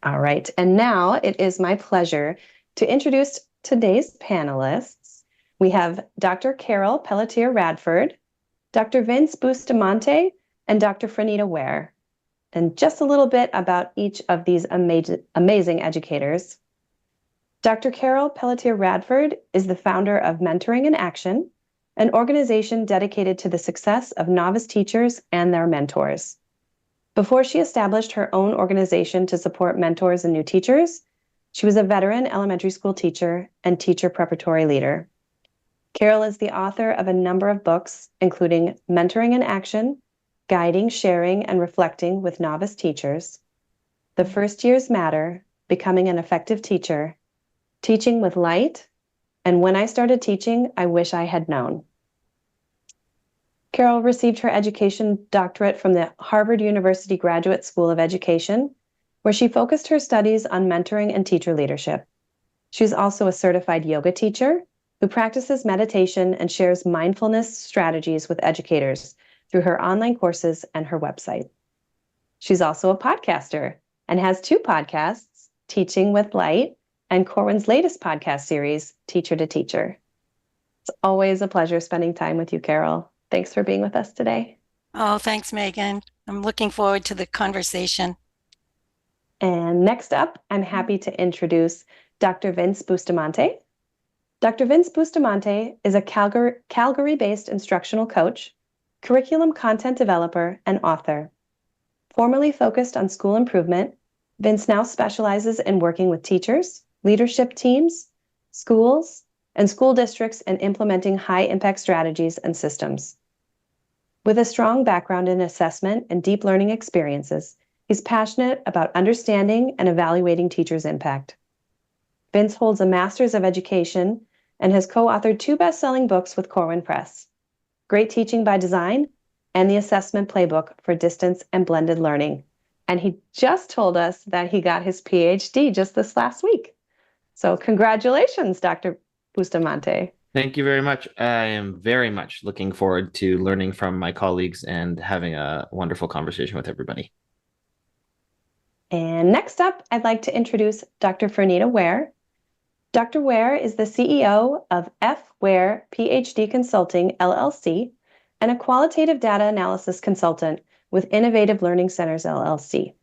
All right, and now it is my pleasure to introduce today's panelists. We have Dr. Carol Pelletier Radford, Dr. Vince Bustamante, and Dr. Franita Ware. And just a little bit about each of these amazing educators. Dr. Carol Pelletier Radford is the founder of Mentoring in Action, an organization dedicated to the success of novice teachers and their mentors. Before she established her own organization to support mentors and new teachers, she was a veteran elementary school teacher and teacher preparatory leader. Carol is the author of a number of books, including Mentoring in Action, Guiding, Sharing, and Reflecting with Novice Teachers, The First Years Matter, Becoming an Effective Teacher, Teaching with Light, and When I Started Teaching, I Wish I Had Known. Carol received her education doctorate from the Harvard University Graduate School of Education, where she focused her studies on mentoring and teacher leadership. She's also a certified yoga teacher who practices meditation and shares mindfulness strategies with educators through her online courses and her website. She's also a podcaster and has two podcasts, Teaching with Light and Corwin's latest podcast series, Teacher to Teacher. It's always a pleasure spending time with you, Carol. Thanks for being with us today. Oh, thanks, Megan. I'm looking forward to the conversation. And next up, I'm happy to introduce Dr. Vince Bustamante. Dr. Vince Bustamante is a Calgary-based instructional coach, curriculum content developer, and author. Formerly focused on school improvement, Vince now specializes in working with teachers, leadership teams, schools, and school districts in implementing high-impact strategies and systems. With a strong background in assessment and deep learning experiences, he's passionate about understanding and evaluating teachers' impact. Vince holds a Master's of Education and has co-authored two best-selling books with Corwin Press, Great Teaching by Design and The Assessment Playbook for Distance and Blended Learning. And he just told us that he got his PhD just this last week. So congratulations, Dr. Bustamante. Thank you very much. I am very much looking forward to learning from my colleagues and having a wonderful conversation with everybody. And next up, I'd like to introduce Dr. Franita Ware. Dr. Ware is the CEO of F. Ware PhD Consulting, LLC, and a qualitative data analysis consultant with Innovative Learning Centers, LLC.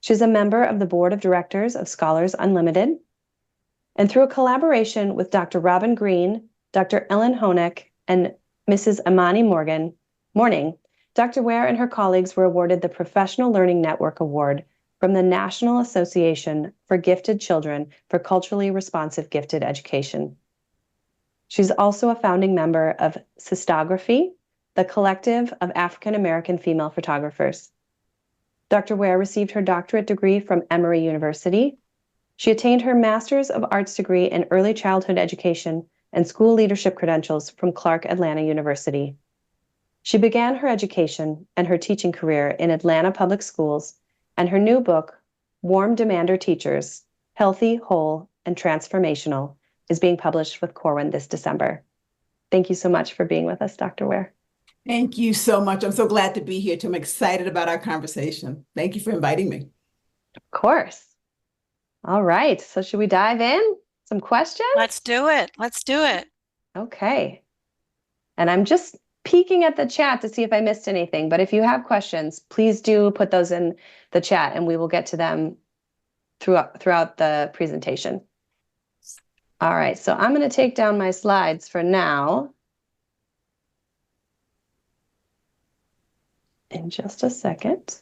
She's a member of the board of directors of Scholars Unlimited. And through a collaboration with Dr. Robin Green, Dr. Ellen Honeck, and Mrs. Amani Morning, Dr. Ware and her colleagues were awarded the Professional Learning Network Award from the National Association for Gifted Children for Culturally Responsive Gifted Education. She's also a founding member of Sistography, the collective of African American female photographers. Dr. Ware received her doctorate degree from Emory University. She attained her Master's of Arts degree in Early Childhood Education and School Leadership credentials from Clark Atlanta University. She began her education and her teaching career in Atlanta Public Schools, and her new book, Warm Demander Teachers, Healthy, Whole, and Transformational, is being published with Corwin this December. Thank you so much for being with us, Dr. Ware. Thank you so much. I'm so glad to be here. I'm excited about our conversation. Thank you for inviting me. Of course. All right, so should we dive in? Some questions? Let's do it. Let's do it. Okay. And I'm just peeking at the chat to see if I missed anything, but if you have questions, please do put those in the chat and we will get to them throughout the presentation. All right, so I'm going to take down my slides for now. In just a second,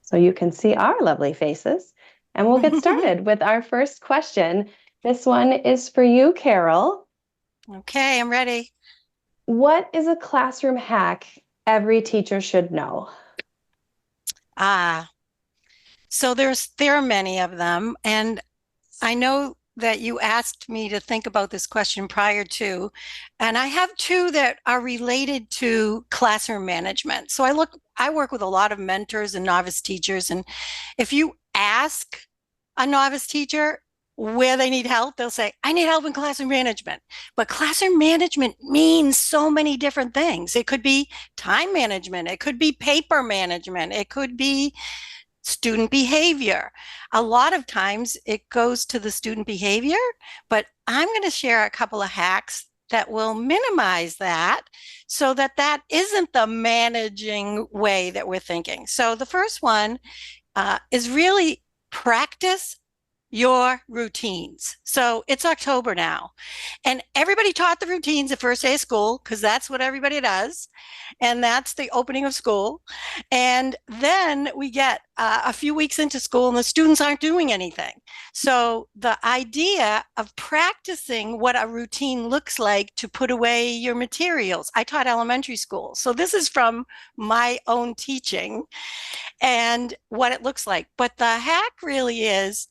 so you can see our lovely faces. And we'll get started with our first question. This one is for you, Carol. Okay, I'm ready. What is a classroom hack every teacher should know? So there are many of them, and I know that you asked me to think about this question prior to, and I have two that are related to classroom management. So I work with a lot of mentors and novice teachers, and if you ask a novice teacher where they need help, they'll say, I need help in classroom management. But classroom management means so many different things. It could be time management. It could be paper management. It could be student behavior. A lot of times it goes to the student behavior, but I'm going to share a couple of hacks that will minimize that so that that isn't the managing way that we're thinking. So the first one is really practice your routines. So it's October now, and everybody taught the routines the first day of school because that's what everybody does. And that's the opening of school. And then we get a few weeks into school and the students aren't doing anything. So the idea of practicing what a routine looks like to put away your materials. I taught elementary school. So this is from my own teaching and what it looks like. But the hack really is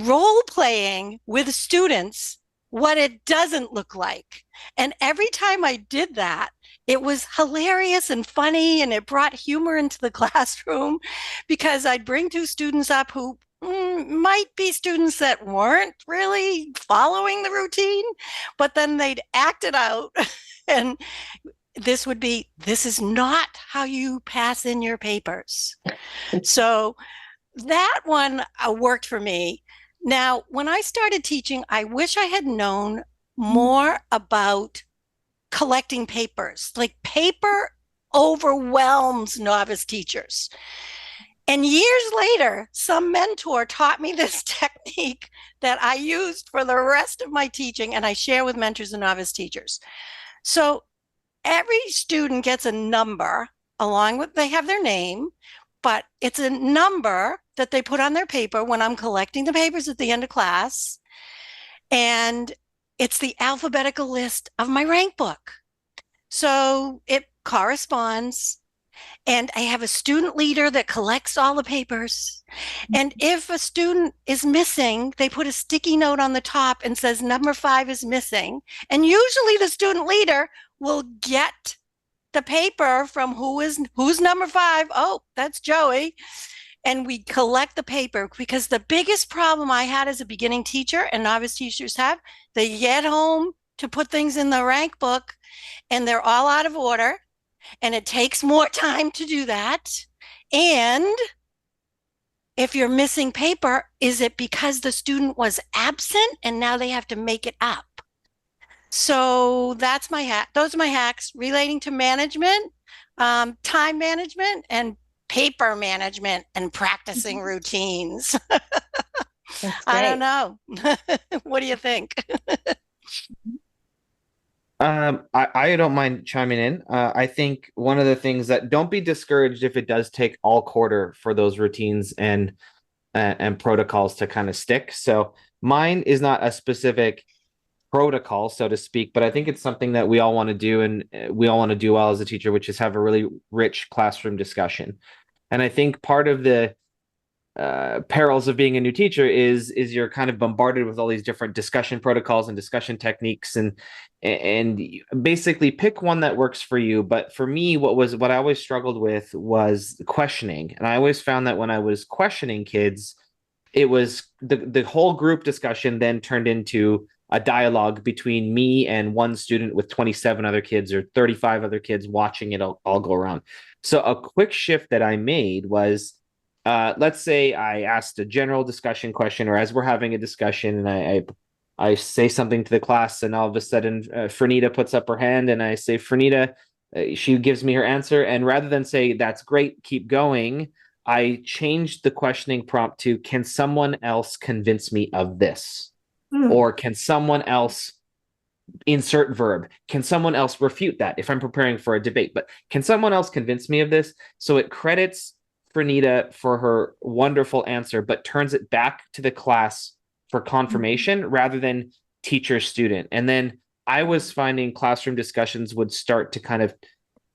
role playing with students what it doesn't look like. And every time I did that, it was hilarious and funny, and it brought humor into the classroom because I'd bring two students up who might be students that weren't really following the routine, but then they'd act it out. And this is not how you pass in your papers. So that one worked for me. Now, when I started teaching, I wish I had known more about collecting papers. Like, paper overwhelms novice teachers. And years later, some mentor taught me this technique that I used for the rest of my teaching, and I share with mentors and novice teachers. So every student gets a number along with, they have their name, but it's a number that they put on their paper when I'm collecting the papers at the end of class. And it's the alphabetical list of my rank book. So it corresponds. And I have a student leader that collects all the papers. And if a student is missing, they put a sticky note on the top and says number 5 is missing. And usually the student leader will get the paper from who's number 5. Oh, that's Joey. And we collect the paper, because the biggest problem I had as a beginning teacher, and novice teachers have, they get home to put things in the rank book and they're all out of order, and it takes more time to do that. And if you're missing paper, is it because the student was absent and now they have to make it up? So that's my hack. Those are my hacks relating to management, time management, and paper management, and practicing routines. I don't know. What do you think? I don't mind chiming in. I think one of the things that, don't be discouraged if it does take all quarter for those routines and protocols to kind of stick. So mine is not a specific protocol, so to speak, but I think it's something that we all want to do, and we all want to do well as a teacher, which is have a really rich classroom discussion. And I think part of the perils of being a new teacher is you're kind of bombarded with all these different discussion protocols and discussion techniques, and basically pick one that works for you. But for me, what I always struggled with was questioning, and I always found that when I was questioning kids, it was the whole group discussion then turned into a dialogue between me and one student with 27 other kids or 35 other kids watching it all go around. So a quick shift that I made was, let's say I asked a general discussion question, or as we're having a discussion, and I say something to the class, and all of a sudden Franita puts up her hand, and I say, Franita, she gives me her answer. And rather than say, that's great, keep going, I changed the questioning prompt to, can someone else convince me of this? Or can someone else insert verb? Can someone else refute that if I'm preparing for a debate? But can someone else convince me of this? So it credits Franita for her wonderful answer, but turns it back to the class for confirmation rather than teacher student. And then I was finding classroom discussions would start to kind of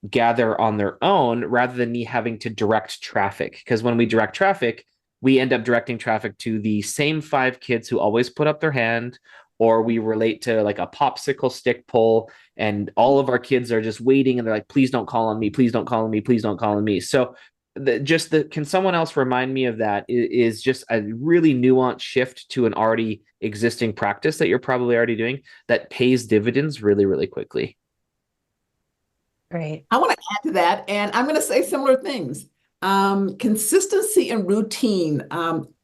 gather on their own rather than me having to direct traffic. Because when we direct traffic, we end up directing traffic to the same 5 kids who always put up their hand, or we relate to like a popsicle stick poll, and all of our kids are just waiting, and they're like, please don't call on me, please don't call on me, please don't call on me. So can someone else remind me of that is just a really nuanced shift to an already existing practice that you're probably already doing that pays dividends really, really quickly. Great. I want to add to that, and I'm going to say similar things. Consistency and routine.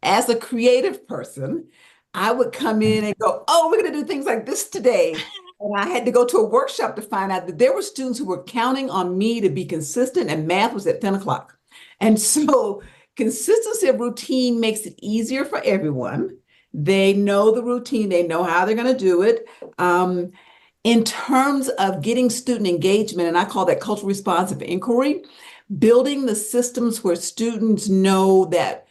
As a creative person, I would come in and go, oh, we're going to do things like this today. And I had to go to a workshop to find out that there were students who were counting on me to be consistent, and math was at 10 o'clock. And so consistency of routine makes it easier for everyone. They know the routine, they know how they're going to do it. In terms of getting student engagement, and I call that cultural responsive inquiry, building the systems where students know that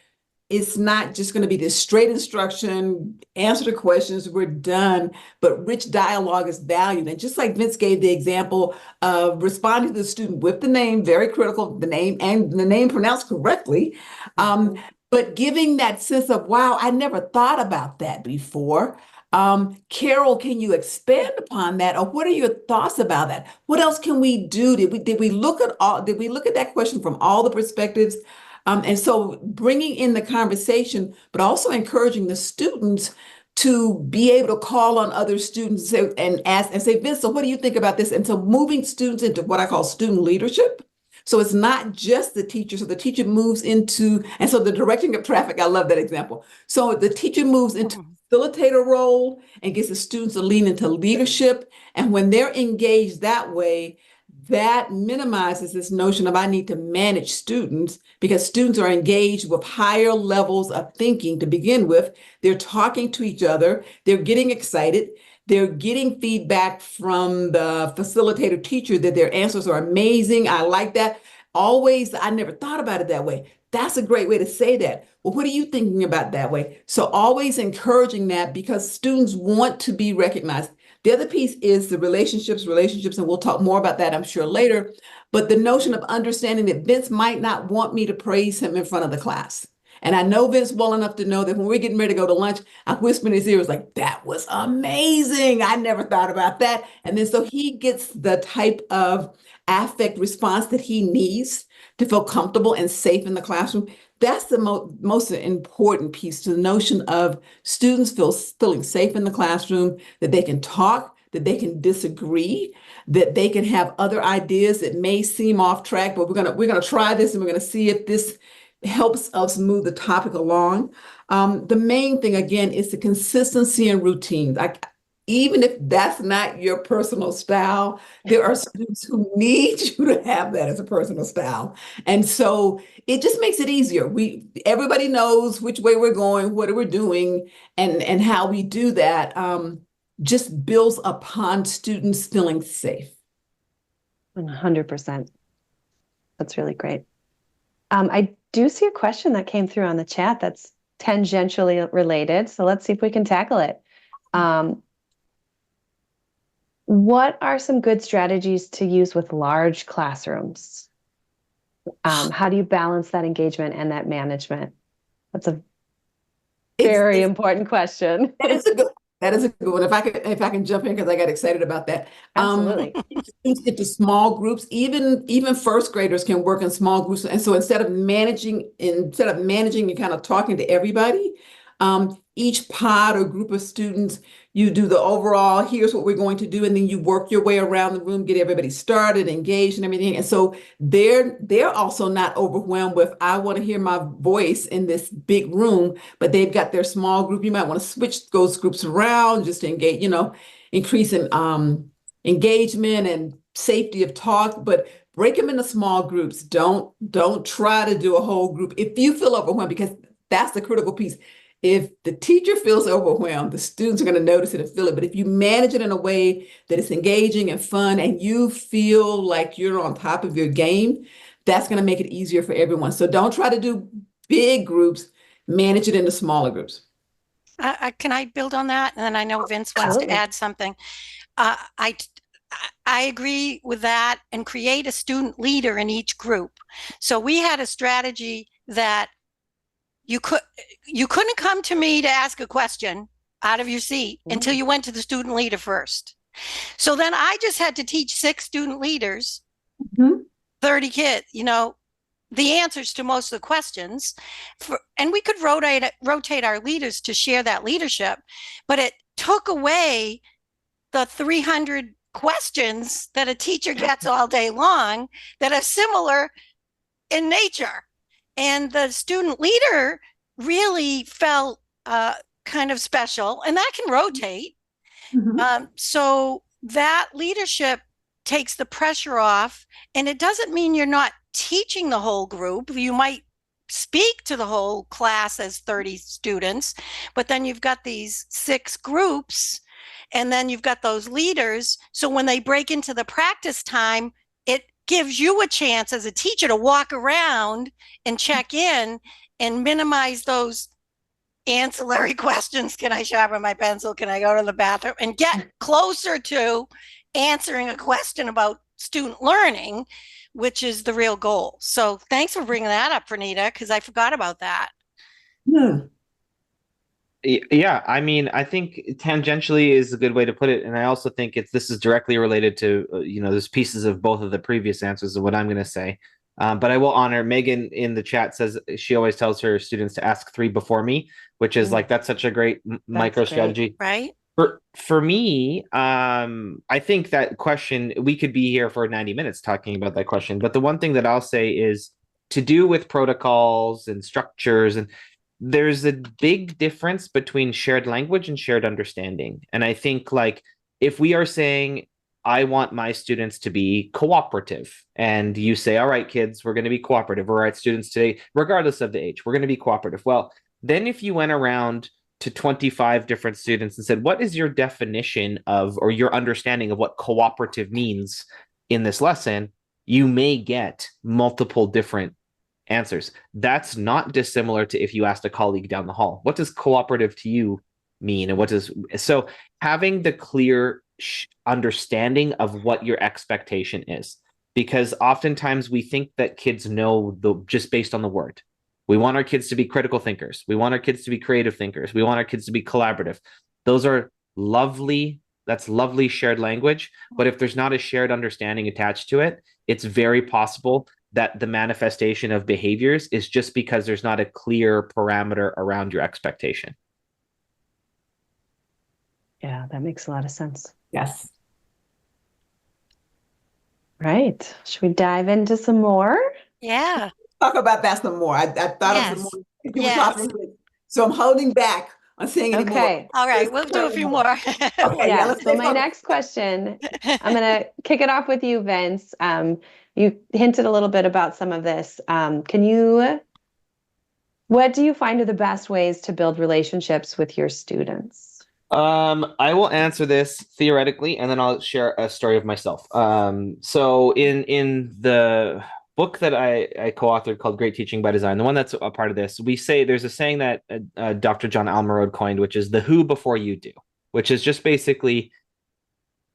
it's not just going to be this straight instruction, answer the questions, we're done, but rich dialogue is valued. And just like Vince gave the example of responding to the student with the name, very critical, the name and the name pronounced correctly, but giving that sense of, wow, I never thought about that before. Carol, can you expand upon that, or what are your thoughts about that? What else can we do? Did we look at that question from all the perspectives? And so bringing in the conversation, but also encouraging the students to be able to call on other students and ask and say, Vince, so what do you think about this? And so moving students into what I call student leadership. So it's not just the teacher. So the teacher moves into, and so the directing of traffic, I love that example. So the teacher moves into facilitator role and gets the students to lean into leadership. And when they're engaged that way, that minimizes this notion of I need to manage students, because students are engaged with higher levels of thinking to begin with. They're talking to each other. They're getting excited. They're getting feedback from the facilitator teacher that their answers are amazing. I like that. Always, I never thought about it that way. That's a great way to say that. Well, what are you thinking about that way? So always encouraging that, because students want to be recognized. The other piece is the relationships, and we'll talk more about that, I'm sure, later. But the notion of understanding that Vince might not want me to praise him in front of the class. And I know Vince well enough to know that when we're getting ready to go to lunch, I whisper in his ear, like, that was amazing. I never thought about that. And then so he gets the type of affect response that he needs to feel comfortable and safe in the classroom. That's the most important piece, to the notion of students feeling safe in the classroom, that they can talk, that they can disagree, that they can have other ideas that may seem off track, but we're gonna try this and we're gonna see if this helps us move the topic along. The main thing, again, is the consistency and routine. Even if that's not your personal style, there are students who need you to have that as a personal style. And so it just makes it easier. Everybody knows which way we're going, what we're doing, and how we do that just builds upon students feeling safe. 100%. That's really great. I do see a question that came through on the chat that's tangentially related. So let's see if we can tackle it. What are some good strategies to use with large classrooms? How do you balance that engagement and that management? That's a very important question. That is a good one. If I can jump in, because I got excited about that. Absolutely. Students get to small groups. Even first graders can work in small groups. And so instead of managing and kind of talking to everybody, each pod or group of students, you do the overall, here's what we're going to do, and then you work your way around the room, get everybody started, engaged, and everything. And so they're also not overwhelmed with, I want to hear my voice in this big room, but they've got their small group. You might want to switch those groups around just to engage, increase in engagement and safety of talk, but break them into small groups. Don't try to do a whole group if you feel overwhelmed, because that's the critical piece. If the teacher feels overwhelmed, the students are going to notice it and feel it. But if you manage it in a way that it's engaging and fun, and you feel like you're on top of your game, that's going to make it easier for everyone. So don't try to do big groups, manage it into smaller groups. Can I build on that? And then I know Vince wants to add something. I agree with that, and create a student leader in each group. So we had a strategy that you couldn't come to me to ask a question out of your seat until you went to the student leader first. So then I just had to teach 6 student leaders, 30 kids, the answers to most of the questions, and we could rotate our leaders to share that leadership, but it took away the 300 questions that a teacher gets all day long that are similar in nature. And the student leader really felt kind of special, and that can rotate. So that leadership takes the pressure off, and it doesn't mean you're not teaching the whole group. You might speak to the whole class as 30 students, but then you've got these 6 groups, and then you've got those leaders. So when they break into the practice time, it gives you a chance as a teacher to walk around and check in and minimize those ancillary questions. Can I sharpen my pencil? Can I go to the bathroom? And get closer to answering a question about student learning, which is the real goal. So thanks for bringing that up, Franita, because I forgot about that. Yeah, I mean, I think tangentially is a good way to put it, and I also think this is directly related to there's pieces of both of the previous answers of what I'm going to say. But I will honor Megan in the chat says she always tells her students to ask 3 before me, which is like that's such a great micro strategy, right? For me, I think that question, we could be here for 90 minutes talking about that question. But the one thing that I'll say is to do with protocols and structures, and there's a big difference between shared language and shared understanding. And I think like if we are saying, I want my students to be cooperative, and you say, all right, kids, we're going to be cooperative. All right, students today, regardless of the age, we're going to be cooperative. Well, then if you went around to 25 different students and said, what is your definition of, or your understanding of what cooperative means in this lesson, you may get multiple different answers. That's not dissimilar to if you asked a colleague down the hall, what does cooperative to you mean? And so having the clear understanding of what your expectation is, because oftentimes we think that kids know just based on the word. We want our kids to be critical thinkers. We want our kids to be creative thinkers. We want our kids to be collaborative. Those are lovely. That's lovely shared language. But if there's not a shared understanding attached to it, it's very possible that the manifestation of behaviors is just because there's not a clear parameter around your expectation. Yeah, that makes a lot of sense. Yes. Right. Should we dive into some more? Yeah. Talk about that some more. I thought of some more. You were talking, so I'm holding back on saying any more. Okay. All right, we'll do a few more. Okay, Yeah, let's so take my on- next question, I'm going to kick it off with you, Vince. You hinted a little bit about some of this. What do you find are the best ways to build relationships with your students? I will answer this theoretically, and then I'll share a story of myself. So in the book that I co-authored called Great Teaching by Design, the one that's a part of this, we say there's a saying that Dr. John Almarode coined, which is the who before you do, which is just basically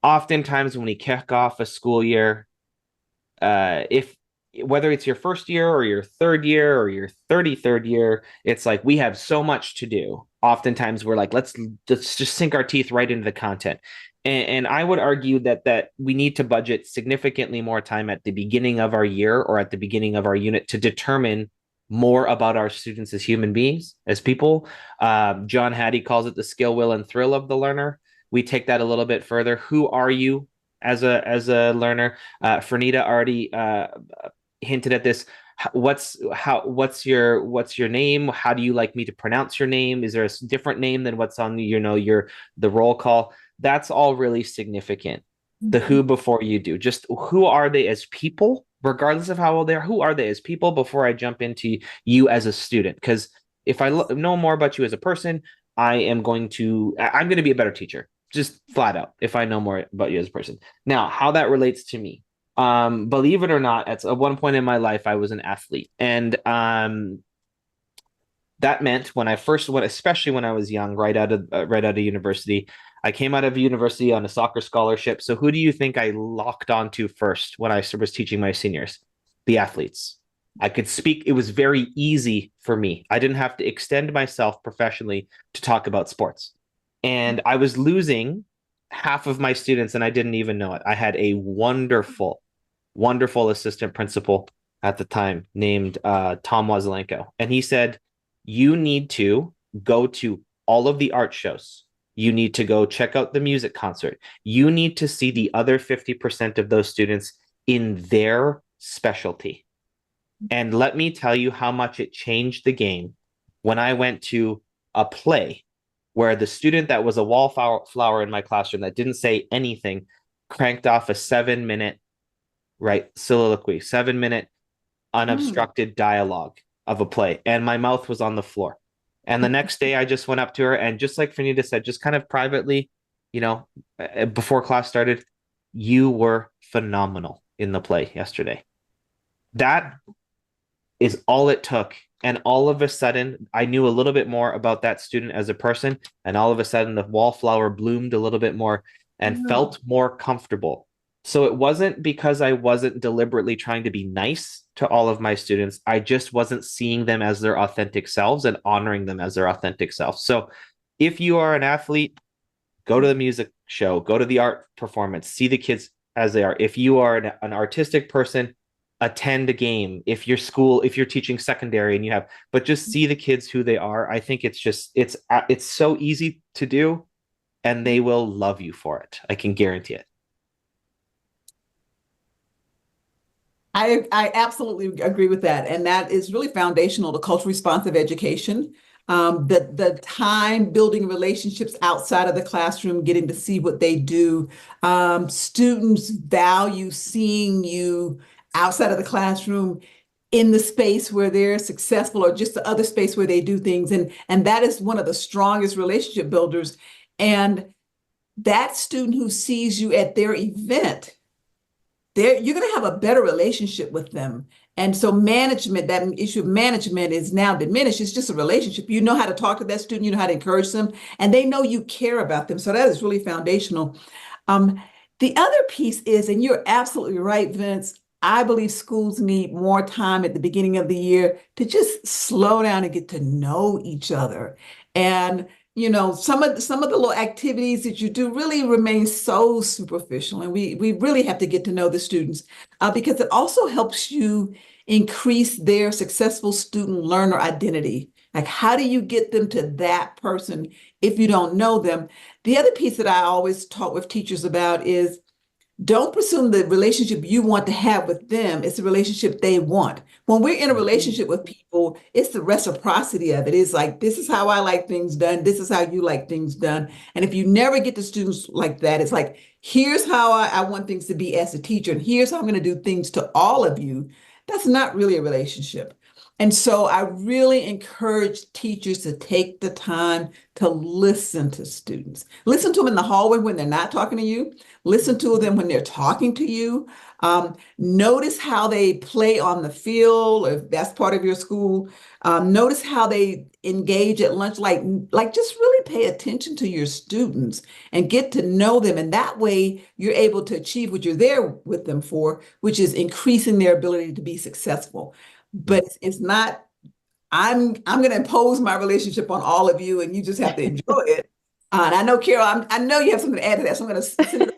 oftentimes when we kick off a school year, if whether it's your first year or your third year or your 33rd year, it's like we have so much to do. Oftentimes we're like, let's just sink our teeth right into the content. And I would argue that we need to budget significantly more time at the beginning of our year or at the beginning of our unit to determine more about our students as human beings, as people. John Hattie calls it the skill, will, and thrill of the learner. We take that a little bit further. Who are you as a learner? Franita already hinted at this. What's your name? How do you like me to pronounce your name? Is there a different name than what's on the roll call? That's all really significant. The who before you do. Just who are they as people, regardless of how old they are? Who are they as people before I jump into you as a student? Because if I know more about you as a person, I'm going to be a better teacher, just flat out, if I know more about you as a person. Now, how that relates to me. Believe it or not, at one point in my life, I was an athlete. And that meant when I first went, especially when I was young, right out of university, I came out of university on a soccer scholarship. So who do you think I locked onto first when I was teaching my seniors? The athletes. I could speak. It was very easy for me. I didn't have to extend myself professionally to talk about sports. And I was losing half of my students and I didn't even know it. I had a wonderful assistant principal at the time named Tom Wazelenko. And he said, you need to go to all of the art shows. You need to go check out the music concert. You need to see the other 50% of those students in their specialty. And let me tell you how much it changed the game when I went to a play where the student that was a wallflower in my classroom that didn't say anything cranked off a 7-minute, right, soliloquy, 7-minute unobstructed dialogue of a play. And my mouth was on the floor. And the next day I just went up to her and just like Franita said, just kind of privately, before class started, you were phenomenal in the play yesterday. That is all it took. And all of a sudden, I knew a little bit more about that student as a person. And all of a sudden, the wallflower bloomed a little bit more and felt more comfortable. So it wasn't because I wasn't deliberately trying to be nice to all of my students. I just wasn't seeing them as their authentic selves and honoring them as their authentic selves. So if you are an athlete, go to the music show, go to the art performance, see the kids as they are. If you are an artistic person, attend a game. If you're teaching secondary and but just see the kids who they are. I think it's so easy to do, and they will love you for it. I can guarantee it. I absolutely agree with that. And that is really foundational to culturally responsive education. The time building relationships outside of the classroom, getting to see what they do. Students value seeing you outside of the classroom in the space where they're successful or just the other space where they do things. And that is one of the strongest relationship builders. And that student who sees you at their event, you're going to have a better relationship with them. And so that issue of management is now diminished. It's just a relationship. You know how to talk to that student, you know how to encourage them, and they know you care about them. So that is really foundational. The other piece is, and you're absolutely right, Vince, I believe schools need more time at the beginning of the year to just slow down and get to know each other. And some of the little activities that you do really remain so superficial, and we really have to get to know the students because it also helps you increase their successful student learner identity. Like, how do you get them to that person if you don't know them? The other piece that I always talk with teachers about is don't presume the relationship you want to have with them is the relationship they want. When we're in a relationship with people, it's the reciprocity of it. It's like, this is how I like things done. This is how you like things done. And if you never get to students like that, it's like, here's how I want things to be as a teacher, and here's how I'm going to do things to all of you. That's not really a relationship. And so I really encourage teachers to take the time to listen to students. Listen to them in the hallway when they're not talking to you. Listen to them when they're talking to you. Notice how they play on the field, if that's part of your school. Notice how they engage at lunch. Like just really pay attention to your students and get to know them. And that way you're able to achieve what you're there with them for, which is increasing their ability to be successful. But it's not, I'm going to impose my relationship on all of you and you just have to enjoy it. And I know, Carol, I know you have something to add to that, so I'm going to send it.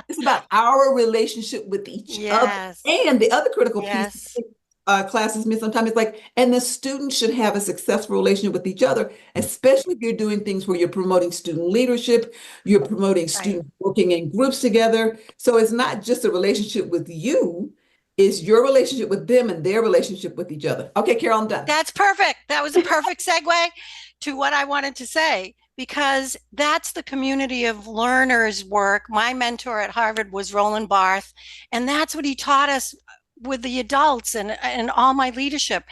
It's about our relationship with each other. And the other critical piece classes miss sometimes is like, and the students should have a successful relationship with each other, especially if you're doing things where you're promoting student leadership, you're promoting students working in groups together. So it's not just a relationship with you, is your relationship with them and their relationship with each other. Okay, Carol, I'm done. That's perfect. That was a perfect segue to what I wanted to say, because that's the community of learners work. My mentor at Harvard was Roland Barthes, and that's what he taught us with the adults and all my leadership.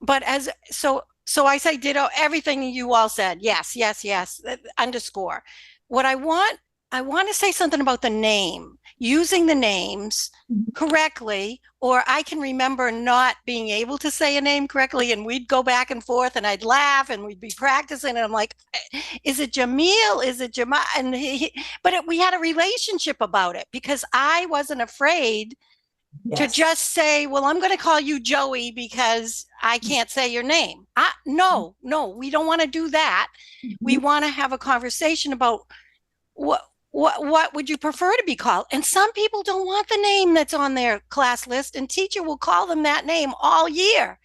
But so I say ditto everything you all said. Yes, underscore. What I want to say something about the name, using the names correctly, or I can remember not being able to say a name correctly, and we'd go back and forth and I'd laugh and we'd be practicing, and I'm like, is it Jamil? Is it Jamal? And we had a relationship about it because I wasn't afraid to just say, well, I'm going to call you Joey because I can't say your name. No, we don't want to do that. We want to have a conversation about what would you prefer to be called? And some people don't want the name that's on their class list, and teacher will call them that name all year.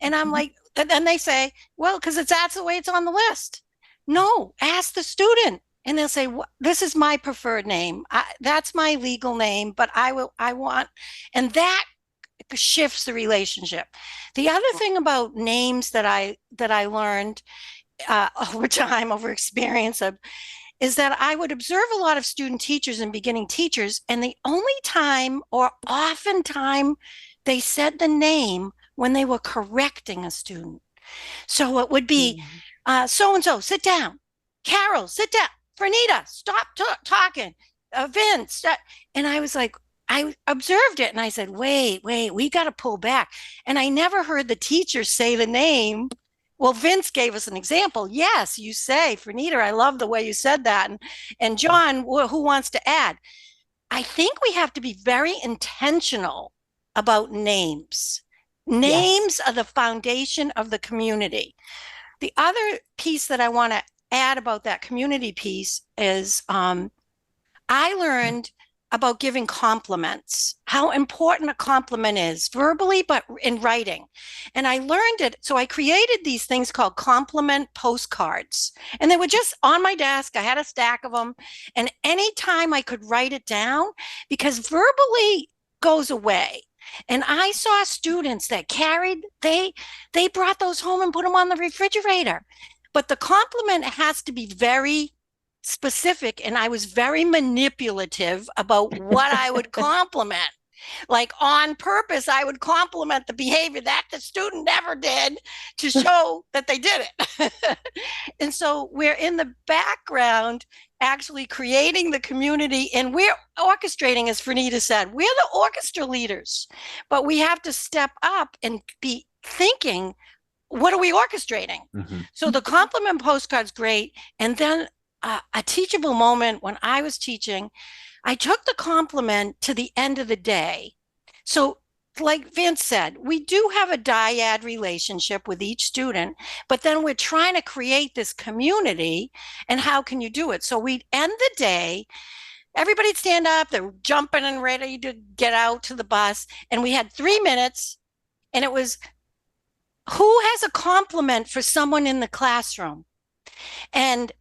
And I'm like, and then they say, well, because that's the way it's on the list. No, ask the student. And they'll say, this is my preferred name. That's my legal name, but I want, and that shifts the relationship. The other thing about names that I learned over time, over experience of, is that I would observe a lot of student teachers and beginning teachers, and the only time or often time they said the name when they were correcting a student. So it would be so-and-so, sit down. Carol, sit down. Franita, stop talking. Vince. And I was like, I observed it and I said, wait, we got to pull back. And I never heard the teacher say the name. Well, Vince gave us an example. Yes, you say, Franita, I love the way you said that. And John, who wants to add? I think we have to be very intentional about names. Names are the foundation of the community. The other piece that I want to add about that community piece is I learned about giving compliments, how important a compliment is verbally, but in writing. And I learned it. So I created these things called compliment postcards. And they were just on my desk. I had a stack of them. And anytime I could write it down, because verbally goes away. And I saw students that carried, they brought those home and put them on the refrigerator. But the compliment has to be very specific, and I was very manipulative about what I would compliment. Like on purpose, I would compliment the behavior that the student never did to show that they did it. And so we're in the background actually creating the community, and we're orchestrating, as Franita said, we're the orchestra leaders, but we have to step up and be thinking, what are we orchestrating? So the compliment postcard's great. And then a teachable moment when I was teaching, I took the compliment to the end of the day. So like Vince said, we do have a dyad relationship with each student, but then we're trying to create this community. And how can you do it? So we'd end the day, everybody'd stand up, they're jumping and ready to get out to the bus. And we had 3 minutes, and it was, who has a compliment for someone in the classroom? And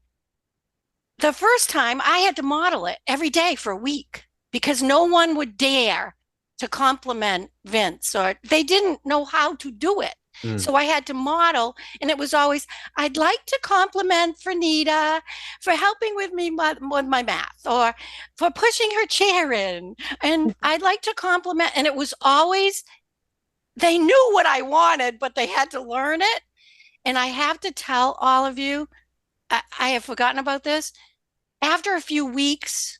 the first time I had to model it every day for a week because no one would dare to compliment Vince, or they didn't know how to do it. So I had to model, and it was always, I'd like to compliment Franita for helping with me with my math, or for pushing her chair in. And I'd like to compliment, and it was always, they knew what I wanted, but they had to learn it. And I have to tell all of you, I have forgotten about this. After a few weeks,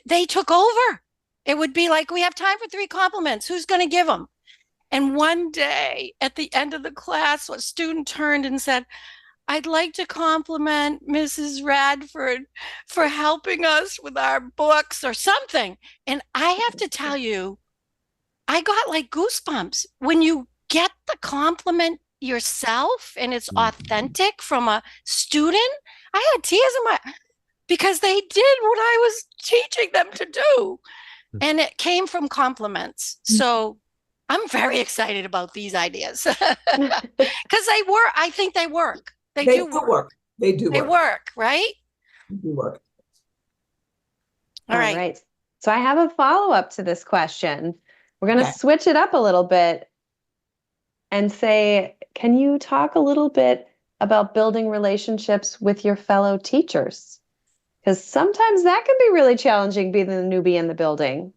they took over. It would be like, we have time for 3 compliments. Who's going to give them? And one day at the end of the class, a student turned and said, I'd like to compliment Mrs. Radford for helping us with our books or something. And I have to tell you, I got like goosebumps when you get the compliment yourself and it's authentic from a student. I had tears in my, because they did what I was teaching them to do. And it came from compliments. So I'm very excited about these ideas because I think they work. They do work. They do work. They work, right? They do work. All right. So I have a follow-up to this question. We're going to switch it up a little bit and say, can you talk a little bit about building relationships with your fellow teachers? Because sometimes that can be really challenging being the newbie in the building.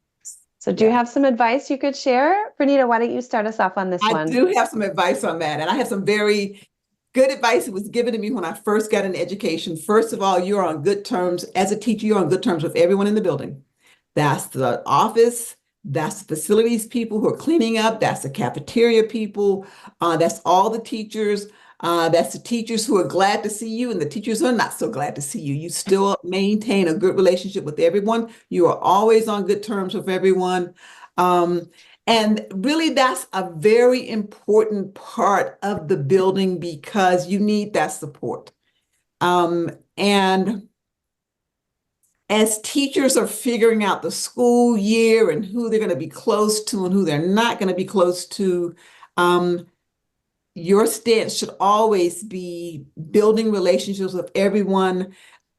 So do you have some advice you could share? Franita, why don't you start us off on this one? I do have some advice on that. And I have some very good advice that was given to me when I first got into education. First of all, you're on good terms. As a teacher, you're on good terms with everyone in the building. That's the office. That's the facilities people who are cleaning up. That's the cafeteria people. That's all the teachers. That's the teachers who are glad to see you and the teachers who are not so glad to see you. You still maintain a good relationship with everyone. You are always on good terms with everyone. And really, that's a very important part of the building because you need that support. And as teachers are figuring out the school year and who they're going to be close to and who they're not going to be close to, your stance should always be building relationships with everyone.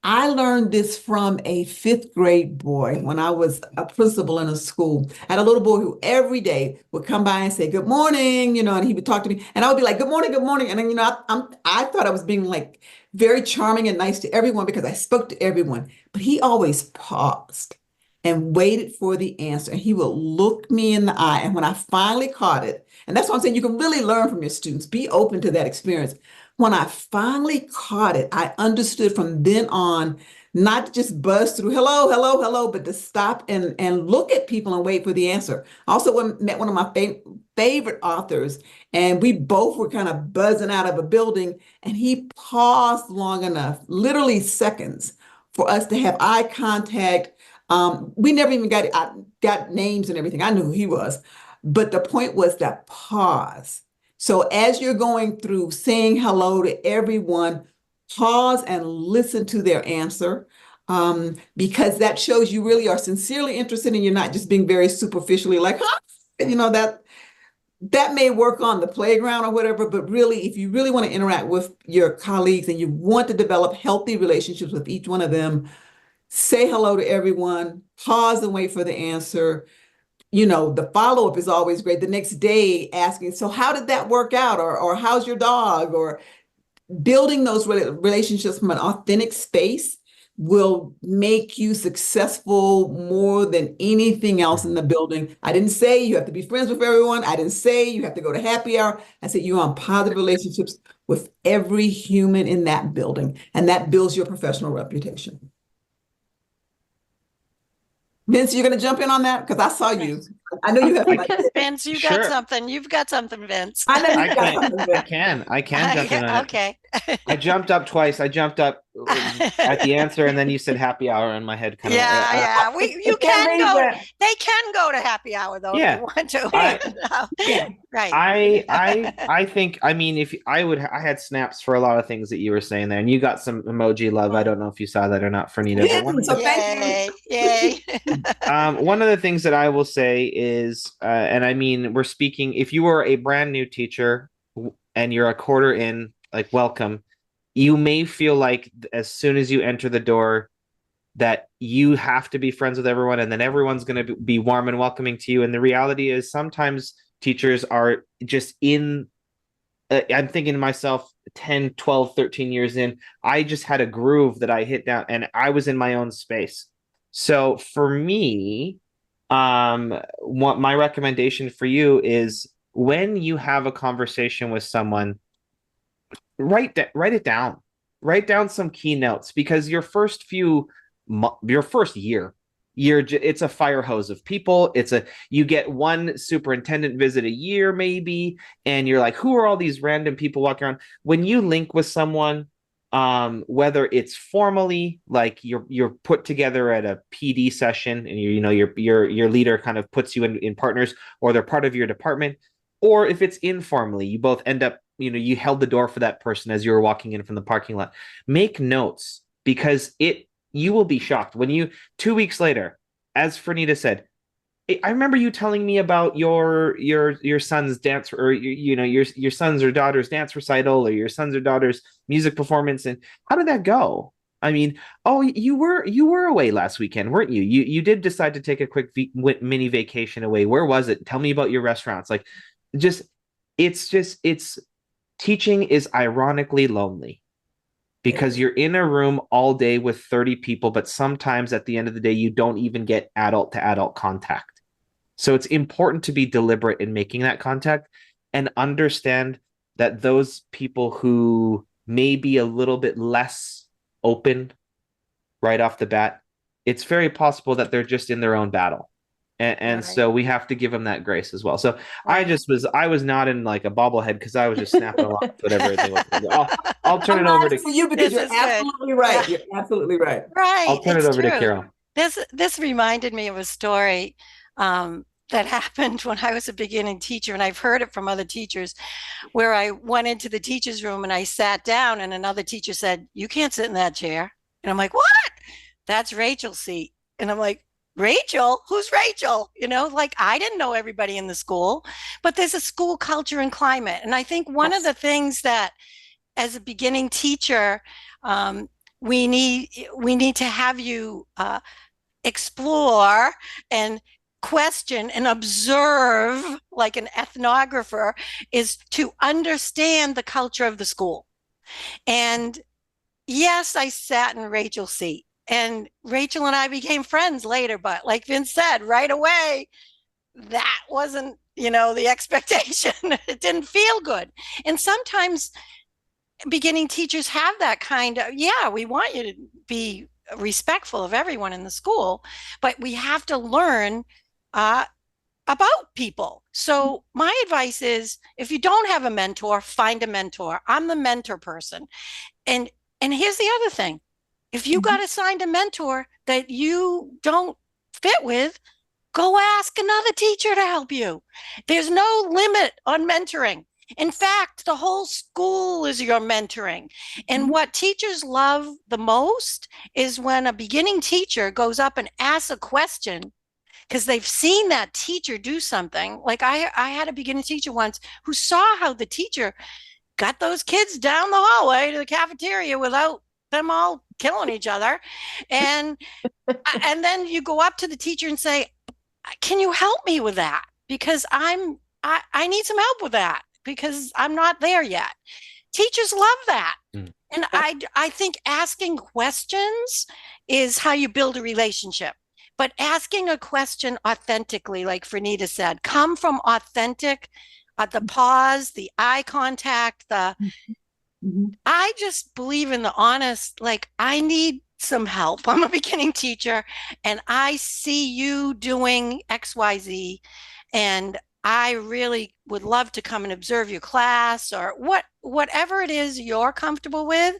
I learned this from a fifth grade boy when I was a principal in a school. I had a little boy who every day would come by and say, "Good morning," and he would talk to me, and I would be like, "Good morning, good morning." And then, I thought I was being like very charming and nice to everyone because I spoke to everyone, but he always paused and waited for the answer. And he would look me in the eye. And when I finally caught it, and that's what I'm saying, you can really learn from your students, be open to that experience. When I finally caught it, I understood from then on not to just buzz through hello, hello, hello, but to stop and look at people and wait for the answer. I also met one of my favorite authors, and we both were kind of buzzing out of a building, and he paused long enough, literally seconds, for us to have eye contact. We never even got names and everything. I knew who he was, but the point was that pause. So as you're going through saying hello to everyone, pause and listen to their answer, because that shows you really are sincerely interested and you're not just being very superficially like, huh? That may work on the playground or whatever, but really, if you really want to interact with your colleagues and you want to develop healthy relationships with each one of them, say hello to everyone, pause and wait for the answer. The follow-up is always great. The next day asking, so how did that work out? Or how's your dog? Or building those relationships from an authentic space will make you successful more than anything else in the building. I didn't say you have to be friends with everyone. I didn't say you have to go to happy hour. I said you're on positive relationships with every human in that building, and that builds your professional reputation. Vince, you're going to jump in on that? Because I saw you. I know you have. Vince, you Sure. got something. You've got something, Vince. I know you got something, Vince. I can jump in on it. Okay. I jumped up twice. I jumped up at the answer, and then you said happy hour in my head. Kind of. Yeah. You can go. They can go to happy hour though if you want to. Right. I think. I mean, if I had snaps for a lot of things that you were saying there, and you got some emoji love. I don't know if you saw that or not, Franita. Yay! One of the things that I will say is, and I mean, we're speaking. If you were a brand new teacher and you're a quarter in, like, welcome, you may feel like as soon as you enter the door that you have to be friends with everyone and then everyone's going to be warm and welcoming to you. And the reality is sometimes teachers are just in, I'm thinking to myself 10, 12, 13 years in, I just had a groove that I hit down and I was in my own space. So for me, what my recommendation for you is when you have a conversation with someone, write it down. Write down some keynotes because your first year, it's a fire hose of people. You get one superintendent visit a year maybe, and you're like, who are all these random people walking around? When you link with someone, whether it's formally, like you're put together at a PD session, and your leader kind of puts you in partners, or they're part of your department, or if it's informally, you both end up, you held the door for that person as you were walking in from the parking lot. Make notes because you will be shocked when 2 weeks later, as Franita said, I remember you telling me about your son's dance, or your son's or daughter's dance recital, or your son's or daughter's music performance, and how did that go? I mean, oh, you were away last weekend, weren't you? You did decide to take a quick mini vacation away. Where was it? Tell me about your restaurants. Like, it's teaching is ironically lonely because you're in a room all day with 30 people, but sometimes at the end of the day, you don't even get adult to adult contact. So it's important to be deliberate in making that contact and understand that those people who may be a little bit less open right off the bat, it's very possible that they're just in their own battle. And right. So we have to give them that grace as well. So right. I was not in like a bobblehead because I was just snapping along with whatever they want to do. I'll turn it over to you because you're absolutely right. You're absolutely right. Right. I'll turn it over to Carol. This reminded me of a story that happened when I was a beginning teacher, and I've heard it from other teachers, where I went into the teacher's room and I sat down and another teacher said, "You can't sit in that chair." And I'm like, "What? That's Rachel's seat." And I'm like, "Rachel? Who's Rachel?" Like I didn't know everybody in the school, but there's a school culture and climate. And I think one of the things that as a beginning teacher, we need to have you explore and question and observe like an ethnographer, is to understand the culture of the school. And yes, I sat in Rachel's seat, and Rachel and I became friends later, but like Vince said, right away, that wasn't, the expectation. It didn't feel good. And sometimes beginning teachers have that kind of, yeah, we want you to be respectful of everyone in the school, but we have to learn about people. So my advice is, if you don't have a mentor, find a mentor. I'm the mentor person. And here's the other thing. If you got assigned a mentor that you don't fit with, go ask another teacher to help you. There's no limit on mentoring. In fact, the whole school is your mentoring. And what teachers love the most is when a beginning teacher goes up and asks a question because they've seen that teacher do something. Like I had a beginning teacher once who saw how the teacher got those kids down the hallway to the cafeteria without them all killing each other. And then you go up to the teacher and say, can you help me with that? Because I need some help with that because I'm not there yet. Teachers love that. And I think asking questions is how you build a relationship. But asking a question authentically, like Franita said, come from authentic, the pause, the eye contact, I just believe in the honest, like, I need some help. I'm a beginning teacher and I see you doing XYZ, and I really would love to come and observe your class, or whatever it is you're comfortable with.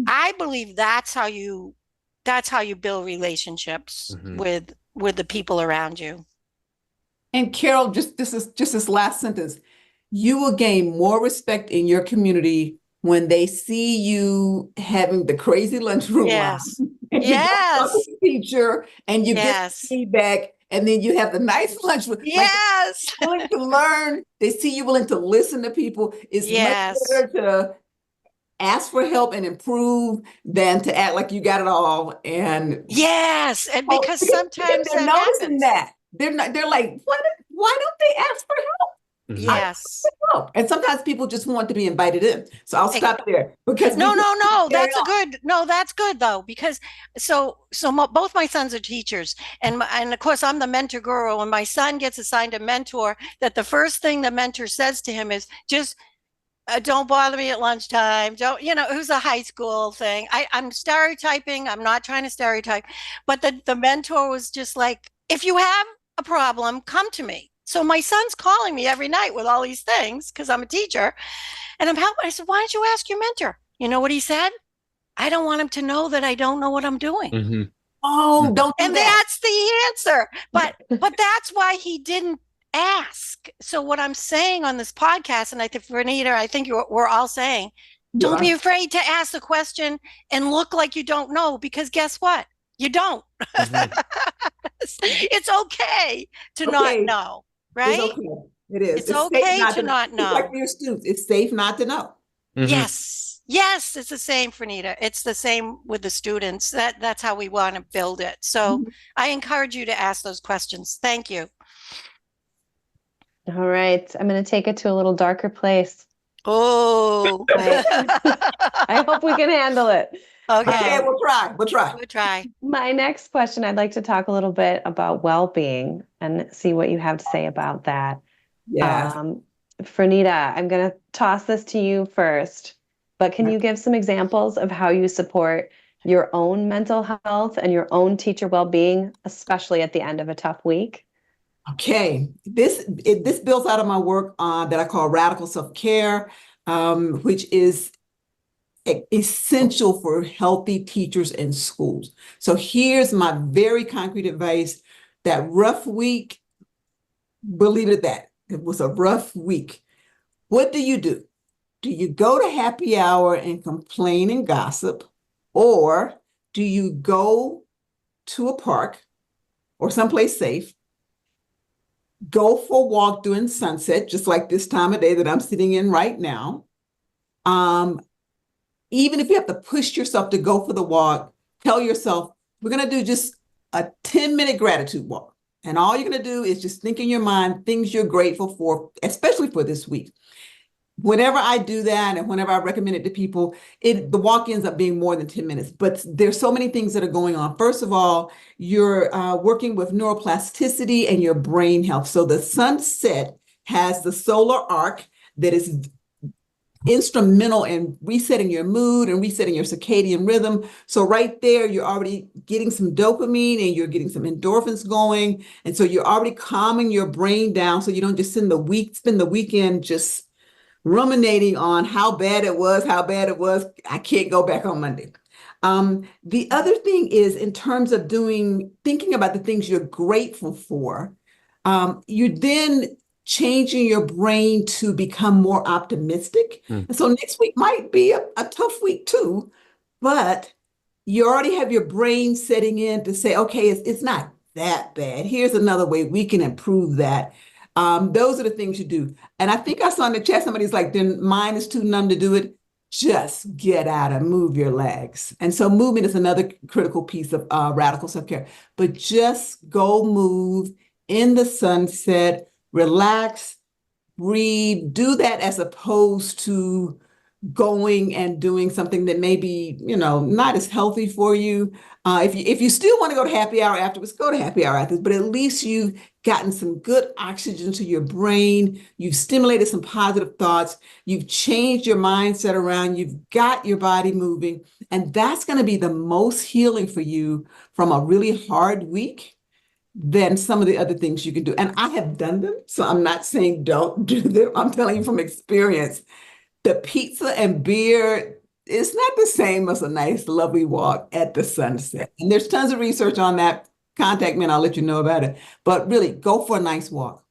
I believe that's how you build relationships with the people around you. And Carol, just this last sentence. You will gain more respect in your community when they see you having the crazy lunchroom Yes. line, and Yes. you go to the teacher and you get feedback, and then you have the nice lunch. Yes. Like, willing to learn. They see you willing to listen to people. It's much better to ask for help and improve than to act like you got it all. And yes, and because sometimes they're noticing that. They're like, what? Why don't they ask for help? Yes. And sometimes people just want to be invited in. So I'll stop there because no, that's good though, because both my sons are teachers, and of course I'm the mentor guru. When my son gets assigned a mentor, that the first thing the mentor says to him is just don't bother me at lunchtime. Don't, it was a high school thing. I'm stereotyping. I'm not trying to stereotype, but the mentor was just like, if you have a problem, come to me. So my son's calling me every night with all these things because I'm a teacher and I'm helping. I said, why don't you ask your mentor? You know what he said? I don't want him to know that I don't know what I'm doing. Oh, don't do and that. That's the answer. But that's why he didn't ask. So what I'm saying on this podcast, and I think Franita, I think we're all saying, don't be afraid to ask the question and look like you don't know, because guess what? You don't. It's okay to not know, right? It's okay. It is. It's okay to not know. Like your students, it's safe not to know. Yes. Yes, it's the same, Franita. It's the same with the students. That's how we want to build it. So I encourage you to ask those questions. Thank you. All right. I'm going to take it to a little darker place. Oh. I hope we can handle it. Okay. We'll try. My next question, I'd like to talk a little bit about well-being and see what you have to say about that. Yes. Franita, I'm going to toss this to you first, but can you give some examples of how you support your own mental health and your own teacher well-being, especially at the end of a tough week? Okay, this builds out of my work that I call radical self-care, which is essential for healthy teachers in schools. So here's my very concrete advice. That rough week, believe it, that it was a rough week. What do? Do you go to happy hour and complain and gossip, or do you go to a park or someplace safe, go for a walk during sunset, just like this time of day that I'm sitting in right now, even if you have to push yourself to go for the walk, tell yourself, we're going to do just a 10-minute gratitude walk. And all you're going to do is just think in your mind things you're grateful for, especially for this week. Whenever I do that and whenever I recommend it to people, the walk ends up being more than 10 minutes. But there's so many things that are going on. First of all, you're working with neuroplasticity and your brain health. So the sunset has the solar arc that is instrumental in resetting your mood and resetting your circadian rhythm. So right there, you're already getting some dopamine and you're getting some endorphins going. And so you're already calming your brain down so you don't just spend the weekend just ruminating on how bad it was, I can't go back on Monday. The other thing is in terms of thinking about the things you're grateful for, you're then changing your brain to become more optimistic. And so next week might be a tough week too, but you already have your brain setting in to say, okay, it's not that bad. Here's another way we can improve that. Those are the things you do. And I think I saw in the chat, somebody's like, then mine is too numb to do it. Just get out and move your legs. And so movement is another critical piece of radical self-care. But just go move in the sunset, relax, breathe, do that as opposed to going and doing something that may be, not as healthy for you. If you still want to go to happy hour afterwards, go to happy hour afterwards, but at least you've gotten some good oxygen to your brain. You've stimulated some positive thoughts. You've changed your mindset around. You've got your body moving. And that's going to be the most healing for you from a really hard week than some of the other things you can do. And I have done them, so I'm not saying don't do them. I'm telling you from experience, the pizza and beer is not the same as a nice, lovely walk at the sunset. And there's tons of research on that. Contact me and I'll let you know about it. But really, go for a nice walk.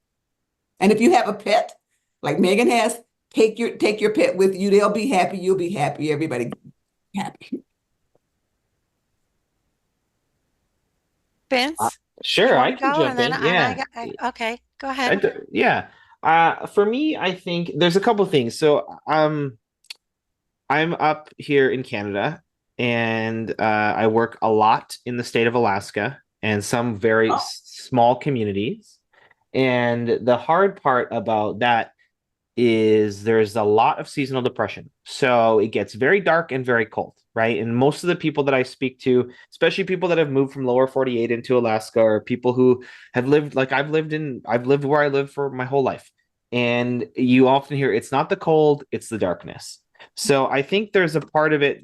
And if you have a pet, like Megan has, take your pet with you. They'll be happy. You'll be happy. Everybody happy. Vince, Sure, you I want to can go? jump And then in. Yeah. okay, go ahead. Yeah. For me, I think there's a couple things. So, I'm up here in Canada, and I work a lot in the state of Alaska and some very Oh, small communities. And the hard part about that is there's a lot of seasonal depression. So it gets very dark and very cold, right? And most of the people that I speak to, especially people that have moved from lower 48 into Alaska, or people who have lived like I've lived where I live for my whole life. And you often hear it's not the cold, it's the darkness. So I think there's a part of it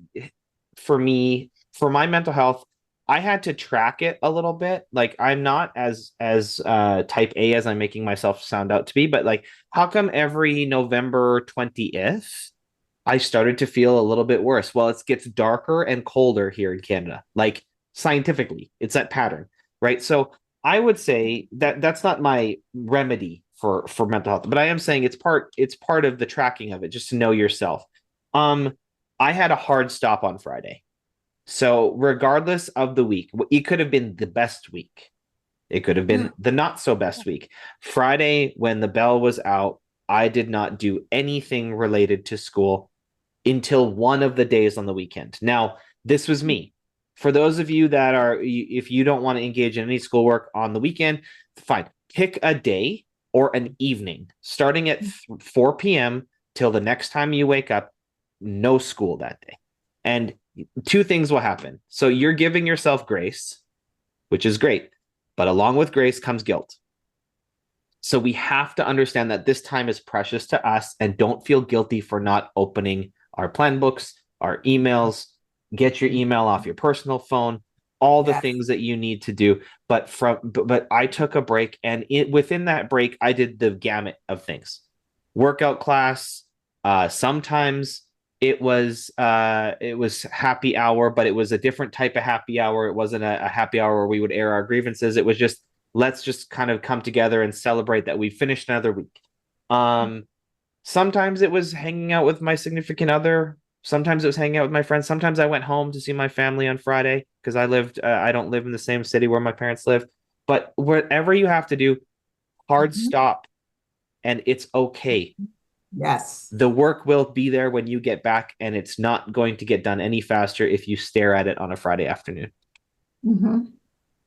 for me, for my mental health. I had to track it a little bit. Like I'm not as type A as I'm making myself sound out to be, but like how come every November 20th I started to feel a little bit worse? Well, it gets darker and colder here in Canada. Like scientifically, it's that pattern, right? So I would say that that's not my remedy for mental health, but I am saying it's part of the tracking of it, just to know yourself. Um, I had a hard stop on Friday. So regardless of the week, it could have been the best week. It could have been the not so best week. Friday, when the bell was out, I did not do anything related to school until one of the days on the weekend. Now, this was me. For those of you that if you don't want to engage in any schoolwork on the weekend, fine. Pick a day or an evening, starting at 4 p.m. till the next time you wake up, no school that day. And two things will happen. So you're giving yourself grace, which is great. But along with grace comes guilt. So we have to understand that this time is precious to us, and don't feel guilty for not opening our plan books, our emails, get your email off your personal phone, all the yes. things that you need to do. But I took a break, and within that break, I did the gamut of things. Workout class, sometimes it was happy hour, but it was a different type of happy hour. It wasn't a happy hour where we would air our grievances. It was just, let's just kind of come together and celebrate that we finished another week. Sometimes it was hanging out with my significant other. Sometimes it was hanging out with my friends. Sometimes I went home to see my family on Friday because I don't live in the same city where my parents live. But whatever you have to do, hard stop, and it's okay. Yes. The work will be there when you get back, and it's not going to get done any faster if you stare at it on a Friday afternoon. Mm-hmm.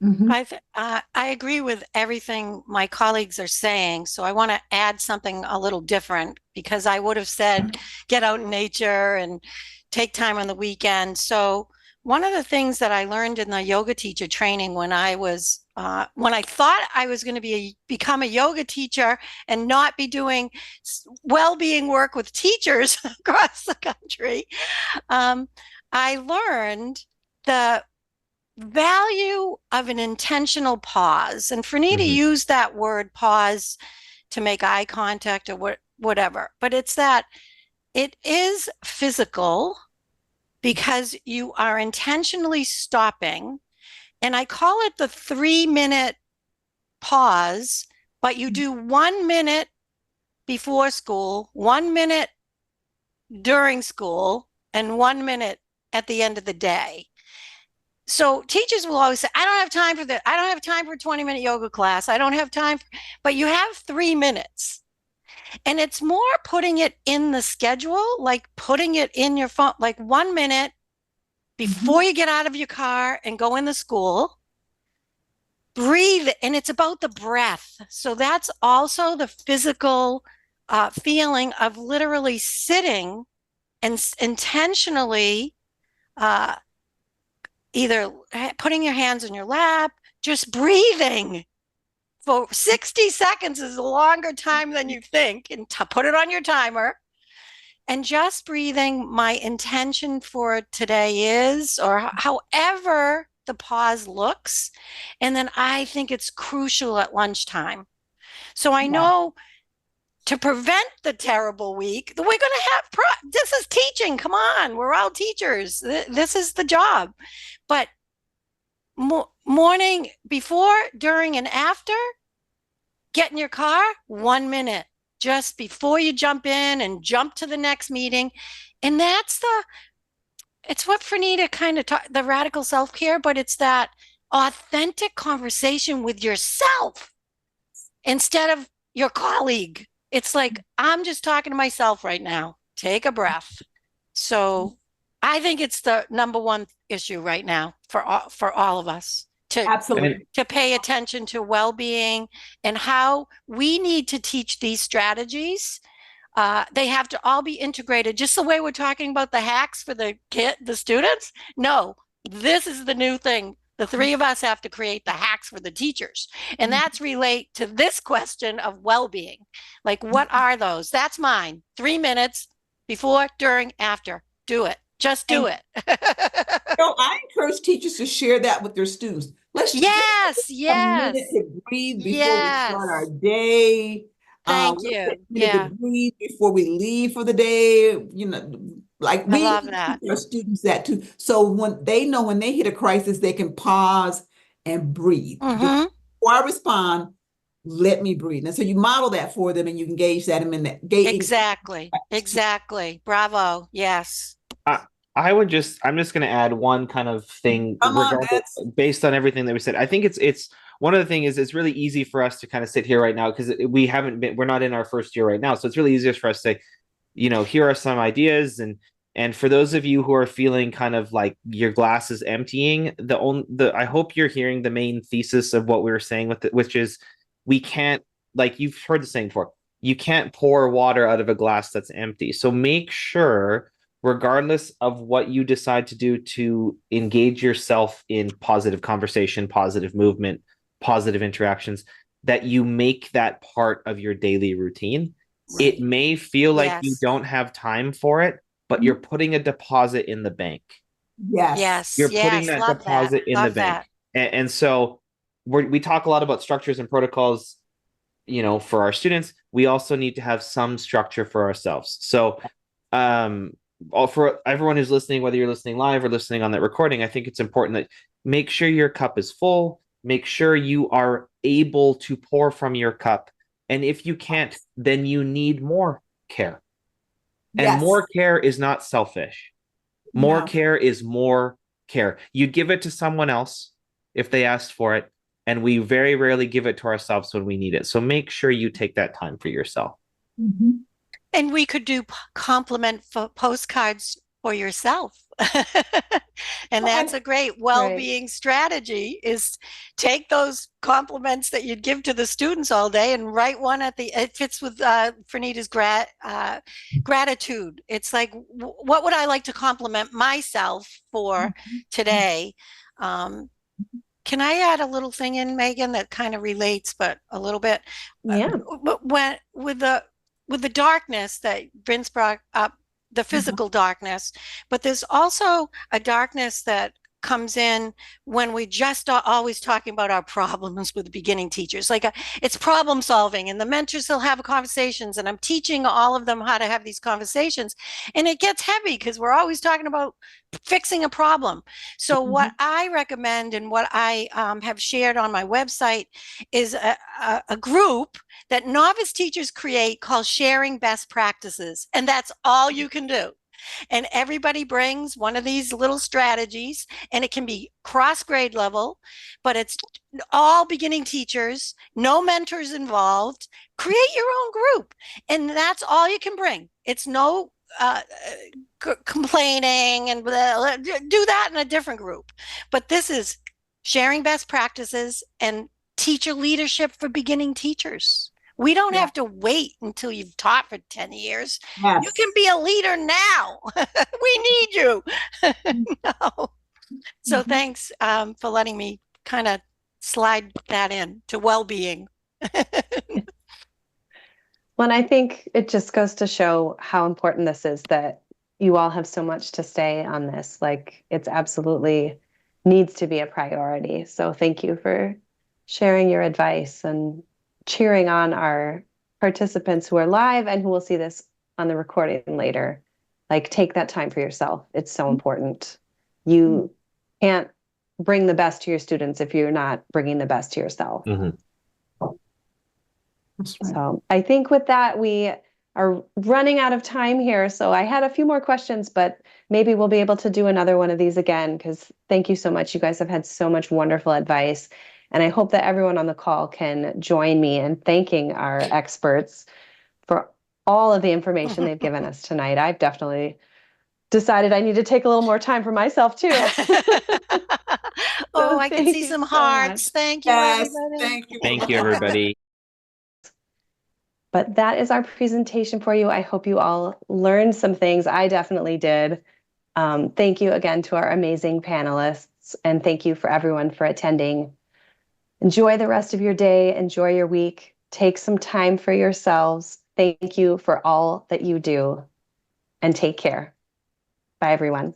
Mm-hmm. I agree with everything my colleagues are saying. So I want to add something a little different because I would have said get out in nature and take time on the weekend. So one of the things that I learned in the yoga teacher training when I thought I was going to become a yoga teacher and not be doing well-being work with teachers across the country, I learned the value of an intentional pause. And Franita used that word pause to make eye contact or whatever, but it's that it is physical because you are intentionally stopping. And I call it the 3-minute pause, but you do 1 minute before school, 1 minute during school, and 1 minute at the end of the day. So teachers will always say, I don't have time for that. I don't have time for a 20-minute yoga class. I don't have time. But you have 3 minutes. And it's more putting it in the schedule, like putting it in your phone, like 1 minute before you get out of your car and go in the school. Breathe. And it's about the breath. So that's also the physical feeling of literally sitting and intentionally either putting your hands in your lap, just breathing for 60 seconds is a longer time than you think, and put it on your timer. And just breathing, my intention for today is, or however the pause looks. And then I think it's crucial at lunchtime. So I know to prevent the terrible week, we're going to have, this is teaching. Come on, we're all teachers. This is the job. But morning, before, during, and after, get in your car, 1 minute, just before you jump in and jump to the next meeting. And it's what Franita kind of taught, the radical self-care, but it's that authentic conversation with yourself instead of your colleague. It's like, I'm just talking to myself right now. Take a breath. So I think it's the number one issue right now for all of us Absolutely. to pay attention to well-being and how we need to teach these strategies. They have to all be integrated, just the way we're talking about the hacks for the students. No, this is the new thing. The three of us have to create the hacks for the teachers. And that's relate to this question of well-being. Like, what are those? That's mine. 3 minutes before, during, after. Do it. Just do it. I encourage teachers to share that with their students. Let's just a minute to breathe before we start our day. Thank you. To breathe before we leave for the day. Like we love that. teach our students that too. So when they know when they hit a crisis, they can pause and breathe. Before I respond, let me breathe. And so you model that for them and you engage that in that. Exactly. Bravo. Yes. I'm just going to add one kind of thing based on everything that we said. I think it's one of the things is it's really easy for us to kind of sit here right now because we're not in our first year right now. So it's really easier for us to say, here are some ideas. And for those of you who are feeling kind of like your glass is emptying, I hope you're hearing the main thesis of what we were saying which is we can't, like you've heard the saying before, you can't pour water out of a glass that's empty. So make sure, regardless of what you decide to do to engage yourself in positive conversation, positive movement, positive interactions, that you make that part of your daily routine. Right. It may feel like you don't have time for it, but you're putting a deposit in the bank. Yes. You're putting that deposit in the bank. And so we talk a lot about structures and protocols, for our students. We also need to have some structure for ourselves. So, for everyone who's listening, whether you're listening live or listening on that recording, I think it's important that make sure your cup is full. Make sure you are able to pour from your cup. And if you can't, then you need more care. And more care is not selfish. More care is more care. You give it to someone else if they asked for it. And we very rarely give it to ourselves when we need it. So make sure you take that time for yourself. And we could do compliment postcards for yourself. And that's a great well-being strategy, is take those compliments that you'd give to the students all day and write one at the, it fits with Franita's gratitude. It's like, what would I like to compliment myself for today? Can I add a little thing in, Megan, that kind of relates, but a little bit? Yeah. But when with the darkness that Vince brought up, the physical darkness, but there's also a darkness that comes in when we just are always talking about our problems with the beginning teachers. Like it's problem solving, and the mentors will have conversations, and I'm teaching all of them how to have these conversations, and it gets heavy because we're always talking about fixing a problem. So what I recommend and what I have shared on my website is a group that novice teachers create called Sharing Best Practices. And that's all you can do. And everybody brings one of these little strategies, and it can be cross grade level, but it's all beginning teachers, no mentors involved. Create your own group, and that's all you can bring. It's no complaining and blah, do that in a different group. But this is sharing best practices and teacher leadership for beginning teachers. We don't have to wait until you've taught for 10 years. Yes. You can be a leader now. We need you. No. So thanks for letting me kind of slide that in to well-being. Well, I think it just goes to show how important this is, that you all have so much to say on this. Like, it's absolutely needs to be a priority. So thank you for sharing your advice and cheering on our participants who are live and who will see this on the recording later. Like, take that time for yourself. It's so important. You can't bring the best to your students if you're not bringing the best to yourself. So I think with that, we are running out of time here. So I had a few more questions, but maybe we'll be able to do another one of these again, because thank you so much. You guys have had so much wonderful advice. And I hope that everyone on the call can join me in thanking our experts for all of the information they've given us tonight. I've definitely decided I need to take a little more time for myself too. Oh, I can see some hearts. Thank you, everybody. Thank you. Thank you, everybody. But that is our presentation for you. I hope you all learned some things. I definitely did. Thank you again to our amazing panelists, and thank you for everyone for attending. Enjoy the rest of your day. Enjoy your week. Take some time for yourselves. Thank you for all that you do, and take care. Bye, everyone.